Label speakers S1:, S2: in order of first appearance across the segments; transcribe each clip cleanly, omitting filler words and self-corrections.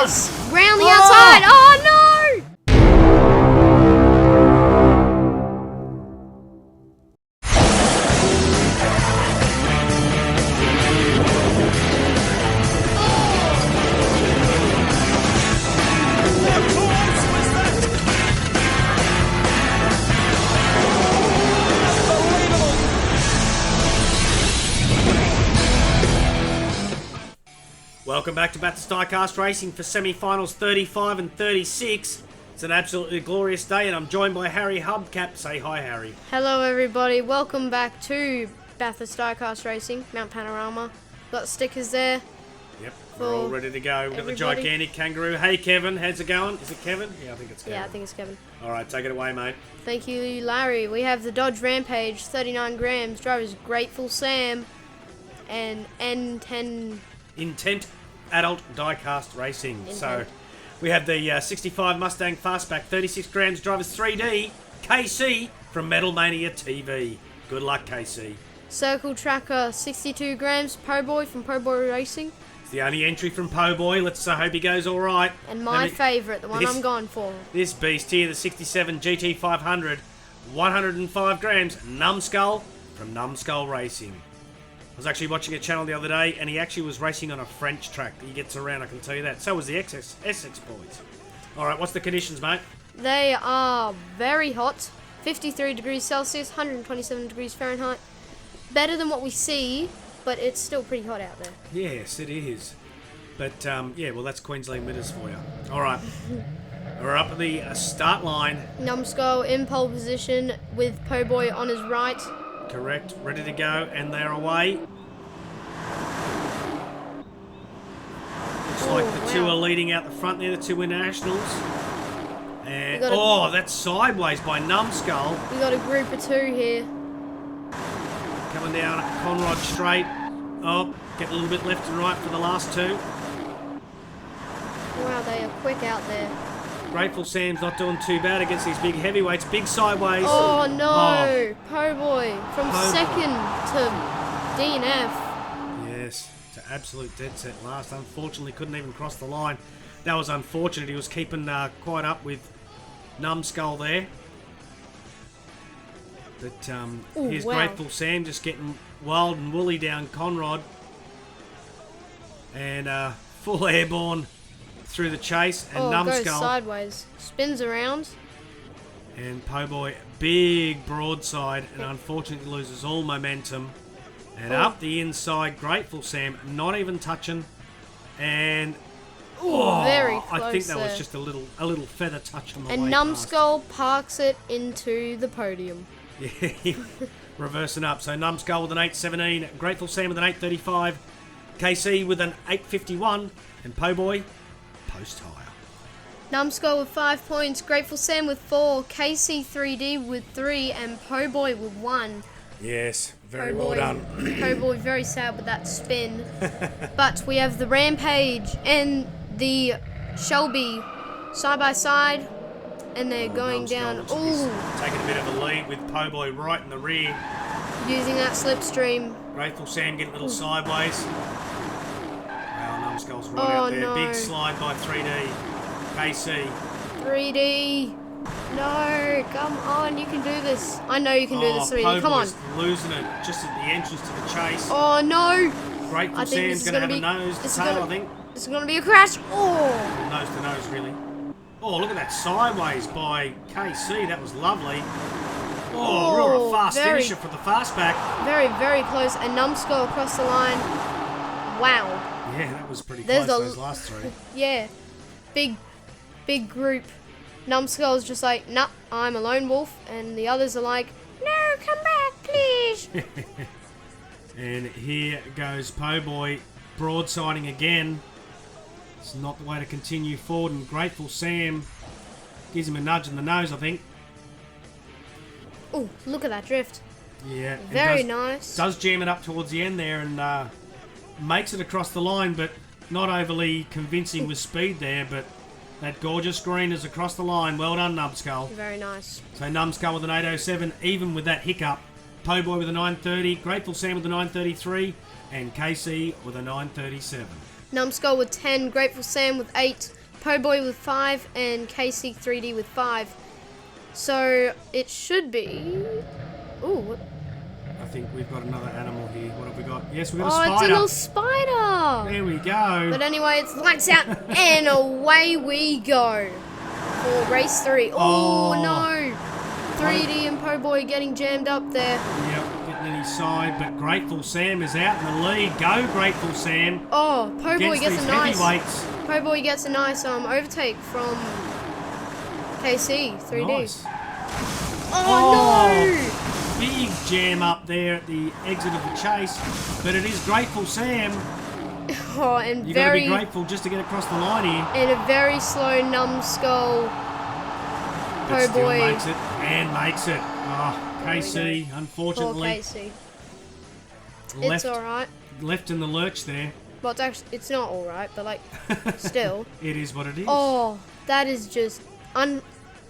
S1: Yes! Round the outside! Oh no!
S2: Welcome back to Bathurst Diecast Racing for semi-finals 35 and 36. It's an absolutely glorious day and I'm joined by Harry Hubcap. Say hi, Harry.
S1: Hello everybody, welcome back to Bathurst Diecast Racing, Mount Panorama. Got stickers there.
S2: Yep, we're all ready to go. We've got the gigantic kangaroo. Hey Kevin, how's it going? Is it Kevin? Yeah, I think it's Kevin.
S1: Yeah, I think it's Kevin.
S2: Alright, take it away, mate.
S1: Thank you, Larry. We have the Dodge Rampage, 39 grams. Drivers Grateful Sam and N10...
S2: Intent Adult Diecast Racing. So we have the 65 Mustang Fastback, 36 grams, drivers 3D, KC from Mania TV. Good luck, KC.
S1: Circle Tracker, 62 grams, Po Boy from Po Boy Racing.
S2: It's the only entry from Po Boy. Let's hope he goes all right.
S1: And my favourite, the one I'm going for.
S2: This beast here, the 67 GT500, 105 grams, Numbskull from Numbskull Racing. I was actually watching a channel the other day, and he actually was racing on a French track. He gets around, I can tell you that. So was the Essex boys. All right, what's the conditions, mate?
S1: They are very hot, 53 degrees Celsius, 127 degrees Fahrenheit. Better than what we see, but it's still pretty hot out there.
S2: Yes, it is. But, yeah, well, that's Queensland winters for you. All right. We're up at the start line.
S1: Numbskull in pole position with Po Boy on his right.
S2: Correct. Ready to go, and they're away. Looks like the two are leading out the front there, the two internationals. And that's sideways by Numbskull.
S1: We got a group of two here.
S2: Coming down Conrod straight. Oh, get a little bit left and right for the last two.
S1: Wow, they are quick out there.
S2: Grateful Sam's not doing too bad against these big heavyweights. Big sideways.
S1: Oh no! Po Boy from second to DNF.
S2: Yes, to absolute dead set last. Unfortunately, couldn't even cross the line. That was unfortunate. He was keeping quite up with Numbskull there. But here's Grateful Sam just getting wild and woolly down Conrod. And full airborne through the chase, and Numbskull
S1: goes sideways, spins around,
S2: and Po Boy big broadside, and unfortunately loses all momentum. And up the inside, Grateful Sam not even touching, and
S1: very close.
S2: I think that was just a little feather touch on the way.
S1: And Numbskull parks it into the podium.
S2: Yeah, reversing up. So Numbskull with an 8.17, Grateful Sam with an 8.35, KC with an 8.51, and Po Boy post higher.
S1: Numbskull with 5 points, Grateful Sam with 4, KC3D with 3, and Po Boy with 1.
S2: Yes, very well done.
S1: Po Boy very sad with that spin. But we have the Rampage and the Shelby side by side, and they're going down. Ooh,
S2: taking a bit of a lead with Po Boy right in the rear.
S1: Using that slipstream.
S2: Grateful Sam getting a little sideways. Numbskull's right out there.
S1: No.
S2: Big slide by 3D. KC.
S1: 3D. No, come on, you can do this. I know you can do this, 3D. Come on.
S2: Losing it just at the entrance to the chase.
S1: Oh no.
S2: Grateful Sam's going to have a nose to tail, I think.
S1: This is going to be a crash. Oh.
S2: Nose to nose, really. Oh, look at that sideways by KC. That was lovely. Oh, real fast finisher for the fastback.
S1: Very, very close. And Numbskull across the line. Wow.
S2: Yeah, that was pretty close, those last three.
S1: Yeah. Big group. Numbskull's just like, nah, I'm a lone wolf. And the others are like, no, come back, please.
S2: And here goes Po Boy broadsiding again. It's not the way to continue forward. And Grateful Sam gives him a nudge in the nose, I think.
S1: Oh, look at that drift.
S2: Yeah.
S1: Very nice.
S2: Does jam it up towards the end there and makes it across the line, but not overly convincing with speed there. But that gorgeous green is across the line. Well done, Numbskull.
S1: Very nice.
S2: So Numbskull with an 8.07, even with that hiccup. Po Boy with a 9.30, Grateful Sam with a 9.33, and KC with a 9.37.
S1: Numbskull with 10, Grateful Sam with 8, Po Boy with 5, and KC 3D with 5. So it should be. Ooh.
S2: I think we've got another animal here. What have we got? Yes, we've got a
S1: Oh,
S2: spider.
S1: it's a little spider.
S2: There we go.
S1: But anyway, it's lights out and away we go for race 3. Oh no. 3D and Po Boy getting jammed up there.
S2: Yep, getting in his side, but Grateful Sam is out in the lead. Go, Grateful Sam.
S1: Oh, Po Boy gets a nice
S2: heavyweights.
S1: Po Boy gets a nice overtake from KC 3D.
S2: Nice.
S1: Oh no!
S2: Big jam up there at the exit of the chase, but it is Grateful Sam.
S1: Oh, and
S2: You've got to be grateful just to get across the line here.
S1: And a very slow Numbskull.
S2: But
S1: Po Boy
S2: makes it and makes it. Oh, KC, unfortunately.
S1: Poor KC.
S2: Left,
S1: it's alright.
S2: Left in the lurch there.
S1: Well, it's not alright, but like, still.
S2: It is what it is.
S1: Oh, that is just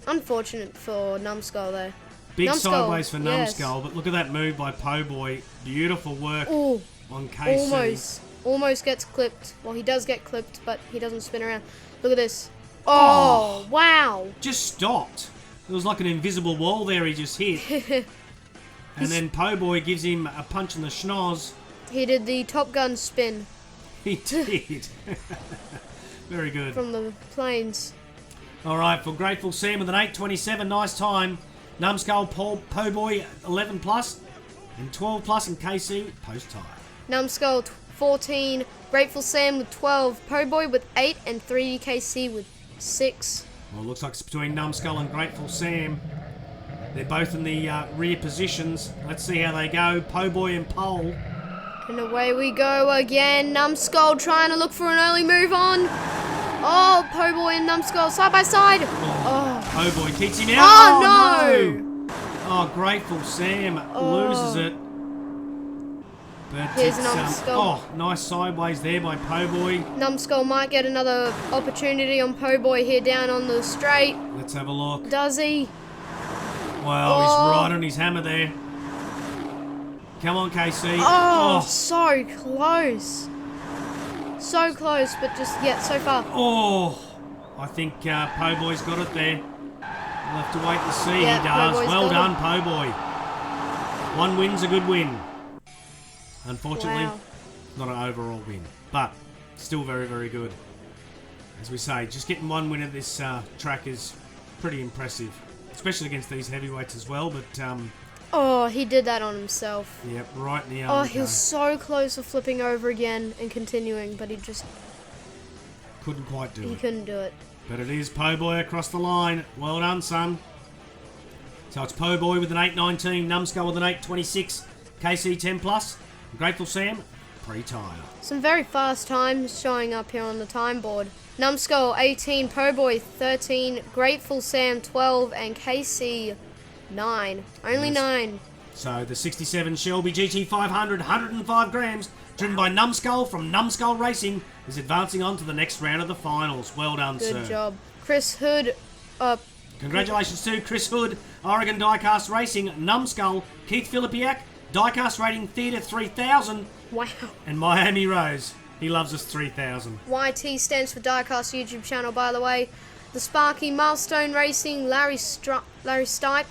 S1: unfortunate for Numbskull there.
S2: Big
S1: Numbskull,
S2: sideways for Numbskull, but look at that move by Po Boy. Beautiful work on KC.
S1: Almost gets clipped. Well, he does get clipped, but he doesn't spin around. Look at this. Oh, wow.
S2: Just stopped. There was like an invisible wall there he just hit. And then Po Boy gives him a punch in the schnoz.
S1: He did the Top Gun spin.
S2: He did. Very good.
S1: From the planes.
S2: All right, for Grateful Sam with an 8:27, nice time. Numbskull, Po Boy 11 plus, and 12 plus, and KC post tie.
S1: Numbskull 14, Grateful Sam with 12, Po Boy with 8, and 3DKC with 6.
S2: Well, it looks like it's between Numbskull and Grateful Sam. They're both in the rear positions. Let's see how they go. Po Boy and pole.
S1: And away we go again. Numbskull trying to look for an early move on. Oh, Po Boy and Numbskull side by side. Oh.
S2: Po Boy keeps him out.
S1: Oh, no.
S2: Oh, Grateful Sam loses it. But
S1: here's Numbskull.
S2: Oh, nice sideways there by Po Boy.
S1: Numbskull might get another opportunity on Po Boy here down on the straight.
S2: Let's have a look.
S1: Does he?
S2: Well, he's right on his hammer there. Come on, KC.
S1: Oh, so close. So close, but just yet so far.
S2: Oh, I think Po Boy's got it there. We'll have to wait and see.
S1: Yeah,
S2: he does.
S1: Po Boy's
S2: Well done, Po Boy. One win's a good win. Unfortunately, not an overall win, but still very, very good. As we say, just getting one win at this track is pretty impressive, especially against these heavyweights as well. But
S1: oh, he did that on himself.
S2: Yep, right in the
S1: Oh, he was so close to flipping over again and continuing, but he just
S2: couldn't quite do it.
S1: He couldn't do it.
S2: But it is Po Boy across the line. Well done, son. So it's Po Boy with an 8:19, Numbskull with an 8:26, KC 10 plus, Grateful Sam pre-tire.
S1: Some very fast times showing up here on the time board. Numbskull 18, Po Boy 13, Grateful Sam 12, and KC 9. Only 9.
S2: So the 67 Shelby GT 500, 105 grams, driven by Numbskull from Numbskull Racing, is advancing on to the next round of the finals. Well done, sir.
S1: Good job. Chris Hood.
S2: Congratulations to Chris Hood, Oregon Diecast Racing, Numbskull, Keith Filipiak, Diecast Rating Theatre 3000.
S1: Wow.
S2: And Miami Rose. He loves us 3000.
S1: YT stands for Diecast YouTube channel, by the way. The Sparky, Milestone Racing, Larry Stipe,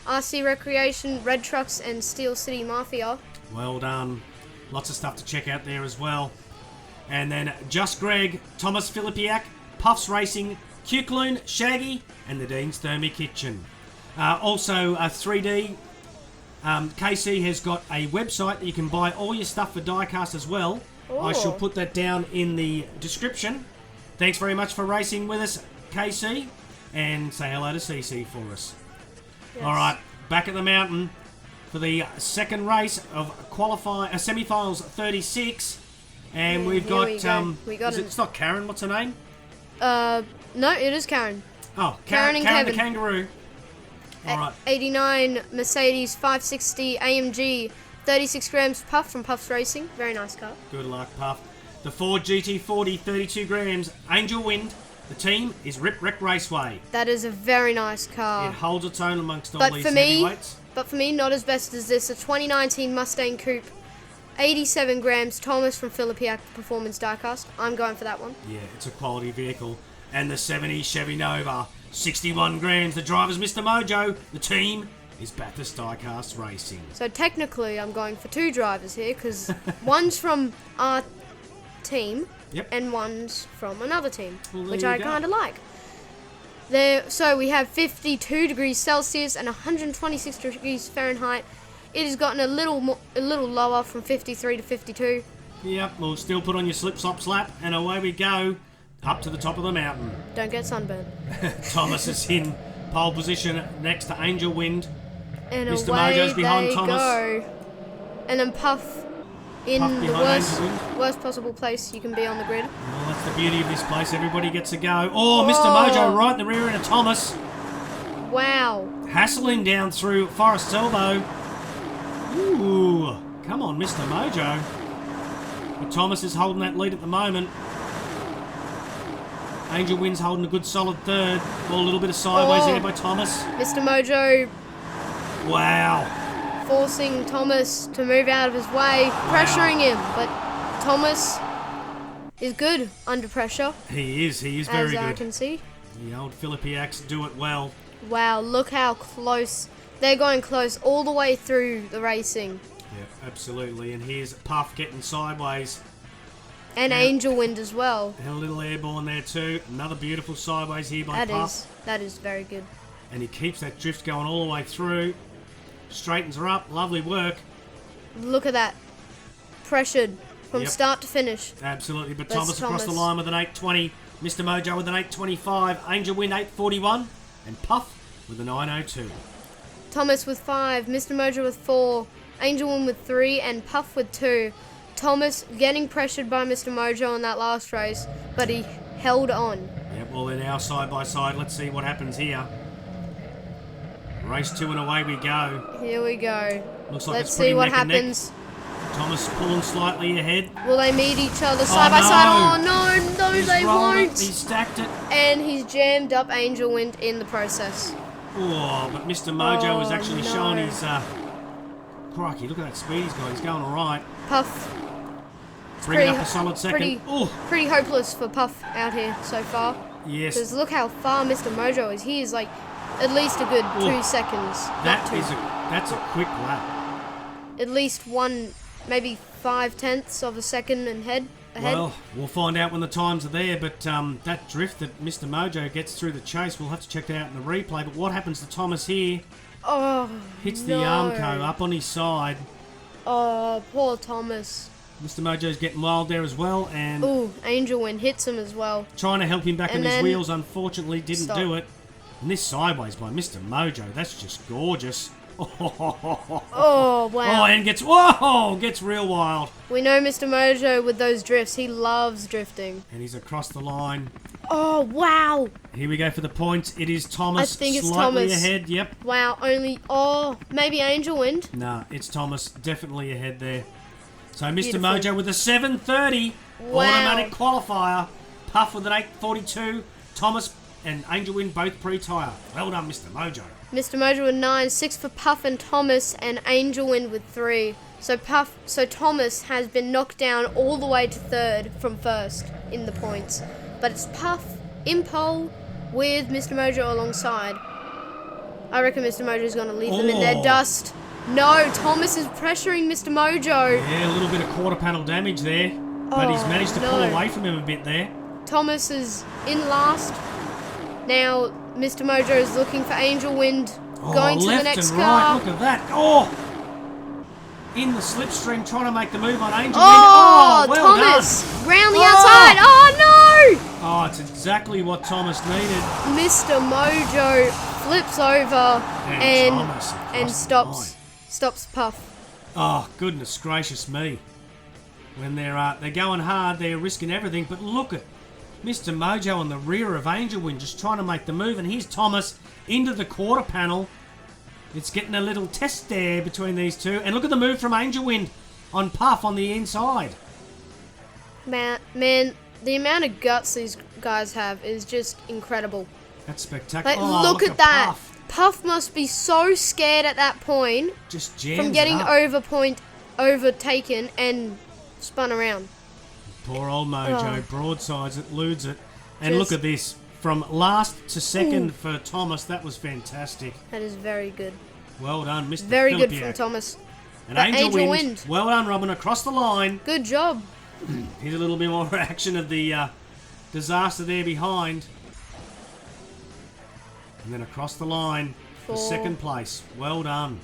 S1: RC Recreation, Red Trucks, and Steel City Mafia.
S2: Well done. Lots of stuff to check out there as well. And then Just Greg, Thomas Filipiak, Puffs Racing, Cucloon, Shaggy, and the Dean's Thermy Kitchen. Also, 3D. KC has got a website that you can buy all your stuff for Diecast as well.
S1: Ooh.
S2: I shall put that down in the description. Thanks very much for racing with us, KC. And say hello to CC for us. Yes. All right, back at the mountain for the second race of semi-finals 36. And we've got, it's not Karen, what's her name?
S1: No, it is Karen.
S2: Oh,
S1: Karen and
S2: Karen
S1: Kevin.
S2: the kangaroo. All right.
S1: 89 Mercedes 560 AMG, 36 grams Puff from Puffs Racing. Very nice car.
S2: Good luck, Puff. The Ford GT40, 32 grams, Angel Wind. The team is Rip Wreck Raceway.
S1: That is a very nice car.
S2: It holds its own amongst all these heavyweights.
S1: But for me, not as best as this. A 2019 Mustang Coupe 87 grams, Thomas from Philippiac Performance Diecast. I'm going for that one.
S2: Yeah, it's a quality vehicle. And the 70 Chevy Nova, 61 grams. The driver's Mr. Mojo. The team is Bathurst Diecast Racing.
S1: So technically, I'm going for 2 drivers here because one's from our team and one's from another team, which I kind of like. So we have 52 degrees Celsius and 126 degrees Fahrenheit. It has gotten a little lower from 53 to 52.
S2: Yep, we'll still put on your slip-slop slap, and away we go up to the top of the mountain.
S1: Don't get sunburned.
S2: Thomas is in pole position next to Angel Wind.
S1: And
S2: Mr.
S1: away
S2: Mojo's behind
S1: they
S2: Thomas.
S1: go. And then Puff in
S2: Puff
S1: the worst possible place you can be on the grid.
S2: Well, that's the beauty of this place. Everybody gets a go. Oh, Mr. Mojo right in the rear end of Thomas.
S1: Wow.
S2: Hassling down through Forest's Elbow. Ooh, come on, Mr. Mojo. But Thomas is holding that lead at the moment. Angel Wind's holding a good solid third. Well, a little bit of sideways there by Thomas.
S1: Mr. Mojo.
S2: Wow.
S1: Forcing Thomas to move out of his way, pressuring him. But Thomas is good under pressure.
S2: He is very good.
S1: As I can see.
S2: The old Philippiacs do it well.
S1: Wow, look how close. They're going close all the way through the racing.
S2: Yeah, absolutely. And here's Puff getting sideways.
S1: And Angel Wind as well.
S2: And a little airborne there too. Another beautiful sideways here by Puff.
S1: That is very good.
S2: And he keeps that drift going all the way through. Straightens her up. Lovely work.
S1: Look at that. Pressured from start to finish.
S2: Absolutely. But Thomas across the line with an 820. Mr. Mojo with an 825. Angel Wind 841. And Puff with a 902.
S1: Thomas with 5. Mr. Mojo with 4. Angel Wind with 3. And Puff with 2. Thomas getting pressured by Mr. Mojo in that last race, but he held on.
S2: Yep, well, they're now side by side. Let's see what happens here. Race 2 and away we go.
S1: Here we go.
S2: Looks like
S1: Let's
S2: it's pretty
S1: see what
S2: neck and neck.
S1: happens.
S2: Thomas pulling slightly ahead.
S1: Will they meet each other side by side? Oh no,
S2: He's
S1: they won't.
S2: He's stacked it.
S1: And he's jammed up Angel Wind in the process.
S2: Oh, but Mr. Mojo has actually shown his... crikey, look at that speed he's got. He's going all right.
S1: Puff.
S2: Bringing up a solid second.
S1: Pretty hopeless for Puff out here so far.
S2: Yes.
S1: Because look how far Mr. Mojo is. He is like at least a good 2 seconds.
S2: That's a quick lap.
S1: At least 1, maybe 5/10 of a second ahead.
S2: Well, we'll find out when the times are there, but that drift that Mr. Mojo gets through the chase, we'll have to check that out in the replay. But what happens to Thomas here?
S1: Oh,
S2: hits the Armco up on his side.
S1: Oh, poor Thomas.
S2: Mr. Mojo's getting wild there as well, and...
S1: Ooh, Angel Wind hits him as well.
S2: Trying to help him back on his wheels, unfortunately didn't do it. And this sideways by Mr. Mojo, that's just gorgeous.
S1: Oh, wow.
S2: Oh, and gets real wild.
S1: We know Mr. Mojo with those drifts. He loves drifting.
S2: And he's across the line.
S1: Oh, wow.
S2: Here we go for the points. It is Thomas.
S1: I think it's
S2: slightly
S1: Thomas.
S2: ahead. Yep.
S1: Wow, maybe Angel Wind.
S2: Nah, it's Thomas. Definitely ahead there. So Mr. Mojo with a 730 automatic qualifier. Puff with an 842. Thomas and Angel Wind both pre-tire. Well done, Mr. Mojo.
S1: Mr. Mojo with 9, 6 for Puff and Thomas, and Angel Wind with 3. So Thomas has been knocked down all the way to 3rd from 1st in the points. But it's Puff in pole with Mr. Mojo alongside. I reckon Mr. Mojo is going to leave them in their dust. No, Thomas is pressuring Mr. Mojo.
S2: Yeah, a little bit of quarter panel damage there. But he's managed to pull away from him a bit there.
S1: Thomas is in last. Now, Mr. Mojo is looking for Angel Wind going to the next
S2: and
S1: car.
S2: Right, look at that. Oh! In the slipstream, trying to make the move on Angel Wind.
S1: Oh,
S2: well
S1: Thomas
S2: done.
S1: round the outside. Oh, no!
S2: Oh, it's exactly what Thomas needed.
S1: Mr. Mojo flips over and stops Puff.
S2: Oh, goodness gracious me. When they're going hard, they're risking everything. But look at Mr. Mojo on the rear of Angel Wind just trying to make the move. And here's Thomas into the quarter panel. It's getting a little test there between these two. And look at the move from Angel Wind on Puff on the inside.
S1: Man, the amount of guts these guys have is just incredible.
S2: That's spectacular.
S1: Like, look at that. Puff must be so scared at that point
S2: just
S1: from getting over point overtaken and spun around.
S2: Poor old Mojo, broadsides it, ludes it. And
S1: Just-
S2: look at this. From last to second for Thomas, that was fantastic.
S1: That is very good.
S2: Well done, Mr.
S1: Very good
S2: Filipiak.
S1: from Thomas.
S2: An
S1: But
S2: angel
S1: Angel
S2: wind.
S1: wind.
S2: Well done, Robin, across the line.
S1: Good job.
S2: Here's a little bit more action of the disaster there behind. And then across the line for
S1: 4.
S2: second place. Well done.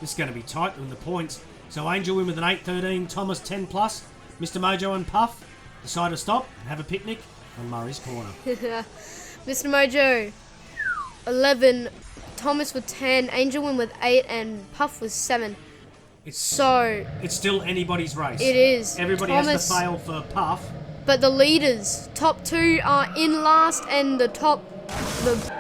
S2: This is going to be tight in the points. So Angel win with an 8.13, Thomas 10 plus. Mr. Mojo and Puff decide to stop and have a picnic on Murray's Corner.
S1: Mr. Mojo, 11. Thomas with 10. Angel win with 8. And Puff with 7.
S2: It's still anybody's race.
S1: It is.
S2: Everybody
S1: Thomas,
S2: has to fail for Puff.
S1: But the leaders, top 2 are in last, and the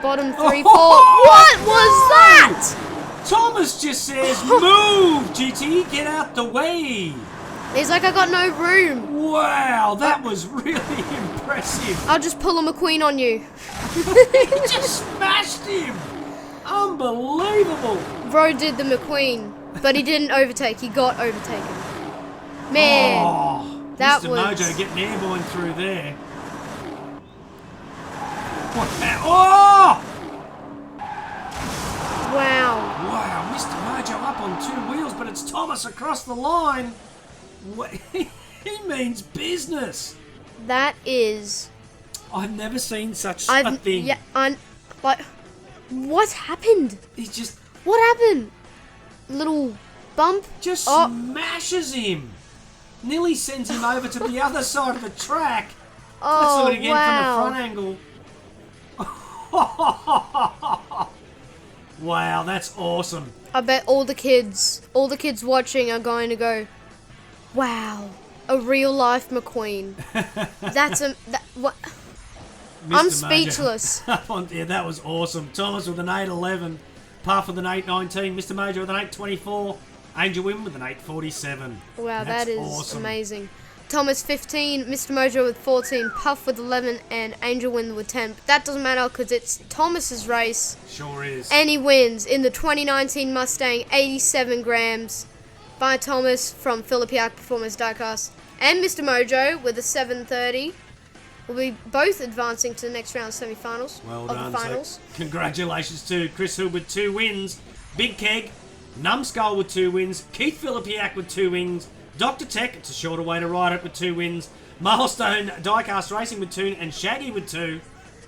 S1: bottom 3, 4. What was that?
S2: Thomas just says, move, GT, get out the way.
S1: He's like, I got no room.
S2: Wow, that was really impressive.
S1: I'll just pull a McQueen on you.
S2: He just smashed him. Unbelievable.
S1: Bro did the McQueen, but he didn't overtake. He got overtaken. Man,
S2: Oh,
S1: that
S2: Mr.
S1: was...
S2: Mojo getting airborne through there. What the... Oh!
S1: Wow.
S2: Wow, Mr. Mojo up on 2 wheels, but it's Thomas across the line. He means business.
S1: That is...
S2: I've never seen such a thing.
S1: Yeah, like, what happened?
S2: He's just
S1: What happened? Little bump?
S2: just
S1: Oh.
S2: smashes him. Nearly sends him over to the other side of the track. Let's
S1: Oh,
S2: do it again
S1: wow.
S2: from the front angle. Wow, that's awesome.
S1: I bet all the kids watching are going to go, wow, a real life McQueen. What?
S2: Mr.
S1: I'm
S2: Mojo.
S1: speechless.
S2: Yeah, that was awesome. Thomas with an 8.11, Puff with an 8.19, Mr. Mojo with an 8.24, Angel Win with an 8.47.
S1: Wow,
S2: That's
S1: that is
S2: awesome.
S1: amazing. Thomas 15, Mr. Mojo with 14, Puff with 11, and Angel Win with 10. But that doesn't matter because it's Thomas's race,
S2: Sure is.
S1: and he wins in the 2019 Mustang 87 grams by Thomas from Filipiak Performance Diecast. And Mr. Mojo with a 7.30. We'll be both advancing to the next round semi-finals
S2: Well
S1: of
S2: done.
S1: the finals.
S2: So, congratulations to Chris Hood with 2 wins, Big Keg, Numbskull with 2 wins, Keith Filipiak with 2 wins, Dr. Tech, it's a shorter way to ride it, with 2 wins, Milestone Diecast Racing with 2, and Shaggy with 2.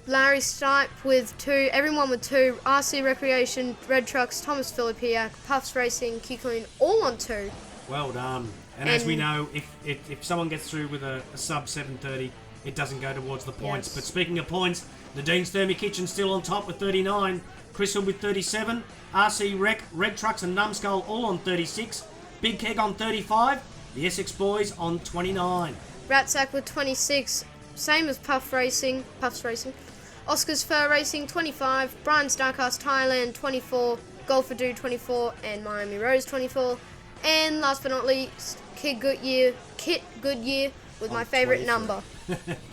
S1: Larry Stipe with 2, everyone with 2, RC Recreation, Red Trucks, Thomas Filipiak, Puffs Racing, Q-Clean, all on 2.
S2: Well done. And as we
S1: And-
S2: know, if someone gets through with a sub 7.30, it doesn't go towards the points.
S1: Yes.
S2: But speaking of points, the Dean's Thermy Kitchen still on top with 39. Chris Hood with 37. RC Rec, Red Trucks and Numbskull all on 36. Big Keg on 35. The Essex Boys on 29.
S1: Ratsack with 26, same as Puffs Racing. Oscar's Fur Racing 25, Brian's Diecast Thailand 24, Golfer Do 24, and Miami Rose 24. And last but not least, Kit Goodyear with my favourite
S2: 23.
S1: number.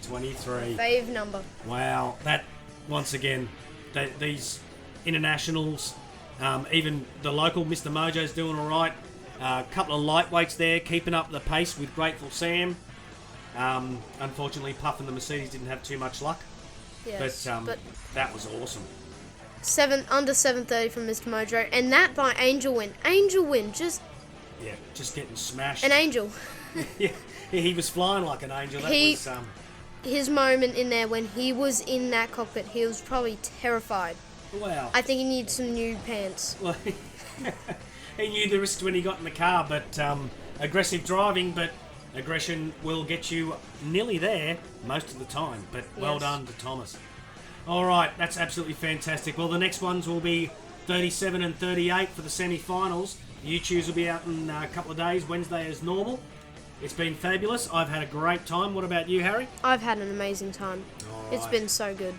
S2: 23.
S1: Fave number.
S2: Wow. That, once again, these internationals, even the local Mr. Mojo's doing all right. A couple of lightweights there, keeping up the pace with Grateful Sam. Unfortunately, Puff and the Mercedes didn't have too much luck.
S1: Yes,
S2: But that was awesome.
S1: under 7.30 from Mr. Mojo, and that by Angel Win. Angel Win, just
S2: Yeah, just getting smashed.
S1: an angel.
S2: Yeah, he was flying like an angel. That
S1: He-
S2: was
S1: His moment in there when he was in that cockpit, he was probably terrified.
S2: wow.
S1: I think he needs some new pants.
S2: Well, he knew the risk when he got in the car, but aggressive driving, but aggression will get you nearly there most of the time. But well
S1: Yes.
S2: done to Thomas. All right, that's absolutely fantastic. Well, the next ones will be 37 and 38 for the semi-finals. YouTubes will be out in a couple of days, Wednesday as normal. It's been fabulous. I've had a great time. What about you, Harry?
S1: I've had an amazing time.
S2: All
S1: It's
S2: right.
S1: been so good.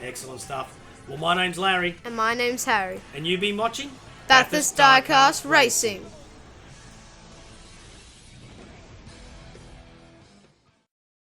S2: Excellent stuff. Well, my name's Larry,
S1: And my name's Harry.
S2: and you've been watching
S1: Bathurst Diecast Racing.